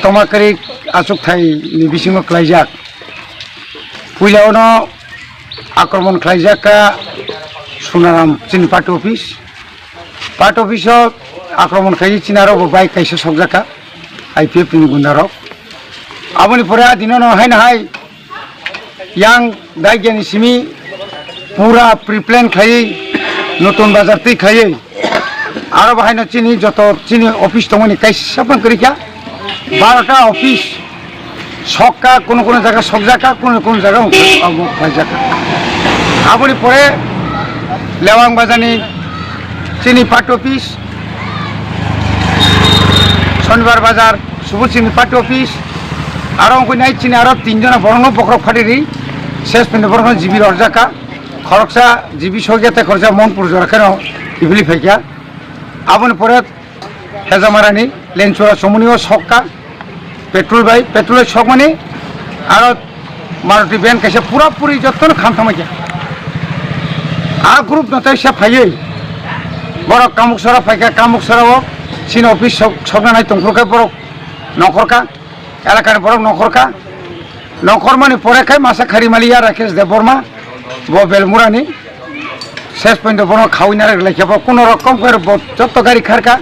तमाकारि आसुक Thai बिसिङाव खालायजाक पुइलावनो आक्रमण खालायजाका सुनाराम चिनि party अफिसाव आक्रमण खालाय चिनाराव बाइक काइसे सकजाका IPF नि गुन्दाराव आबनि परे दिनानो हाय नाहाय यां दाइगियानि सिमी पूरा प्रिप्लेन खायै नतुन बाजार तै खायै आरो बाहायनो चिनि जत चिनि अफिस दंनि काइसाबन करिका 12टा अफिस सकका कोनो कोनो जायगा सकजाका कोनो कोनो जायगा खायजाका आबनि परे लेवां बाजारनि चिनि पार्टी अफिस शनिबार बाजार सुबुर चिनि पार्टी अफिस आरो अंको नाइ चिनि आरो 3 जना बरंग बक्रक फाटिरि शेष पिंड बरंग जिबि रजाका खरकसा जिबि सगेते खरजा मनपुर जराखानो इबलि फाइका आबनि परे हेजामारानि लेनचुरा समनियो सकका पेट्रोल शक माने आरो मारुति वैन कैसे पूरा पूरी जतन खामथामाया आ ग्रुप नथाय सा फायै बर कामुकसरा फाइका कामुकसराव चिन अफिस सकनाय तंफ्रका बर नखरका एलाकानि बर नखर माने परेखाय मासा खारिमालिया राकेश देबबर्मा बो बेलमुरानि शेष पॉइंट बनो खावैना लायखाबो कोनो रकम कर जत गाड़ी खारका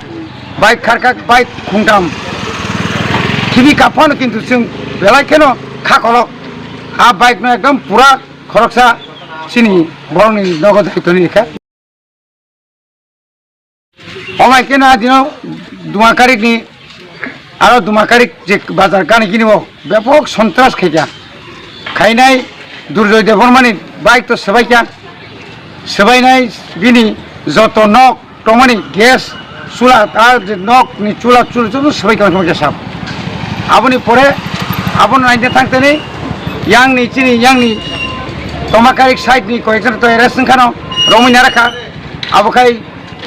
बाइक खुंटाम टिभि काफन किन्तु जों बेलायखेनो खाखलक आ बाइक न एकदम पूरा खरकसा चिनि बरंनि नगद दायित्वनि लेखा अमायकेना दिनाव दुमाकारिकनि आरो दुमाकारिक जे बाजार गानि किनिबो व्यापक सन्त्रास खायनाय दुर्जय देबबर्मानि बाइक तो सबायनाय बिनि जत नक टमानि गेस चुला तार नक नि चुला सबायखांनो साब आबनि परे आबन नायनो थांतनि यांनि तमाकारिक साइड नि कयेकजन तो एरेस्ट खानो रमिना राखा आबखाय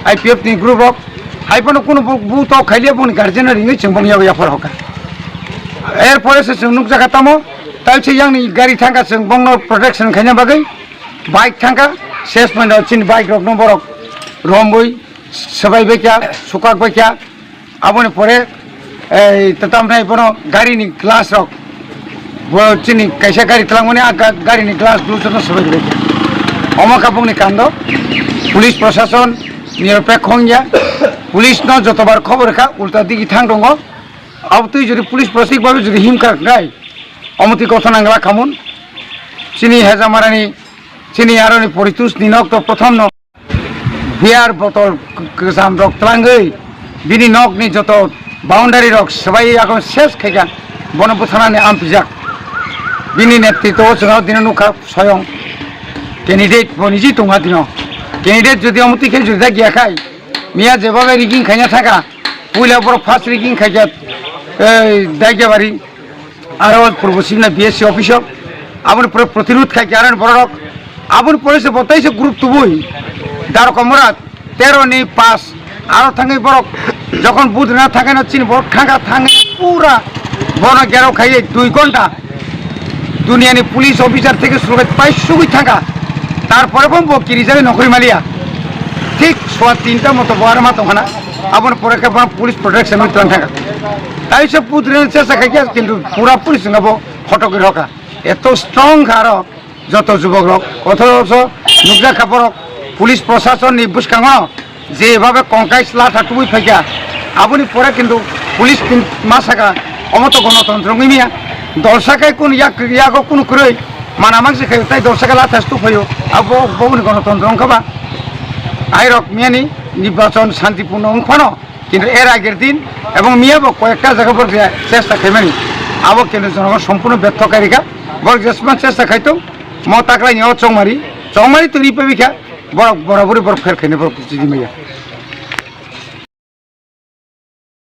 IPF नि ग्रुप अफ हाइपनो कोनो बुत खाइले बनि गार्जियन रिङै चंबंगिया याफर हका एर परे से नुक जागा तमो ताइसे यांनि गाड़ी थांगा जों बंगनो प्रोटेक्शन खायना बागै बाइक थांगा शेष पॉइंट चिन बाइक रक नम्बर रमबई सबाय बेका सुकाक बेका आबनि परे ततामनाय बनो गाड़ीनि ग्लास रक बो चिनि कैसा गाड़ी तलांगने गाड़ीनि ग्लास ब्लूटूथ सबाय बेका अमका बुंनि कांद पुलिस प्रशासन निरपेक्ष होंगिया पुलिस न जतबार खबर खा उल्टा दिगि थांग दङ अब तुइ जुदि पुलिस प्रशासन बाबे जुदि हिमका गाय अमति गठन आंगला खामुन चिनि हेजामारानि चिनि आरनि परितुस निनक तो प्रथम न बियार बटल गोजाम रक तलांगै बिनि नकनि जत बाउंडारी रक सबाय आगो शेष खायगा बन बुथानानि आमपिजाक बिनि नेतृत्व जों दिन नुखा स्वयं कैंडिडेट बनिजि दंगा दिन कैंडिडेट जुदि अमति खे जुदा गियाखाय मिया जेबाबे रिगिं खायना थाका पुइला बर फार्स्ट रिगिं खायगा दायगाबारि आरो पूर्वसिमना BSc अफिस आबन प्रतिरोध खायगा आरो बरक आबन पुलिस बताइसे ग्रुप तुबुई दारकमरात 13 नि 5 आरो थाङै बरक যখন বুধ না থাকে না চিন বড় ঠাঙ্গা থাঙে পুরা বন গেরাও খাইয়ে 2 ঘন্টা দুনিয়ানি পুলিশ অফিসার থেকে শুরু করে পাইশুই থাকা তারপরে বম কিরি যাবে নকরি মালিয়া ঠিক 3টা মতো বড় মতো খানা আপন পরে পুলিশ প্রোটেকশন মিত্র থাকা তাই সব পুত্রের চেষ্টা খাইয়া কিন্তু পুরা পুলিশ গাবো ফটকে রকা এত স্ট্রং খারো যত যুবক রক অথচ নুগরা খাপরক পুলিশ প্রশাসন নিবুস কাঙ যেভাবে কংকাইস লাঠা টুবুই ফাইকা আপনি পরে কিন্তু পুলিশ মাসাকা অমত গণতন্ত্র মিমিয়া দর্শাকায় কোন ইয়াগো কোন করে মানামাংসে খাই তাই দর্শাকা লাঠাস তো ফাইও আবো বহুনি গণতন্ত্র অঙ্কবা আইরক মিয়ানি নির্বাচন শান্তিপূর্ণ অঙ্কন কিন্তু এর আগের দিন এবং মিয়াবো কয়েকটা জায়গা পর চেষ্টা খাইমানি আবো কিন্তু জনগণ সম্পূর্ণ ব্যর্থকারীকা বড় যেসমান চেষ্টা খাইতো মতাকলাই নিয়ে চৌমারি তো রিপে বিখা বড় বরাবরই বড় ফের খাইনে বড় জিদি মাইয়া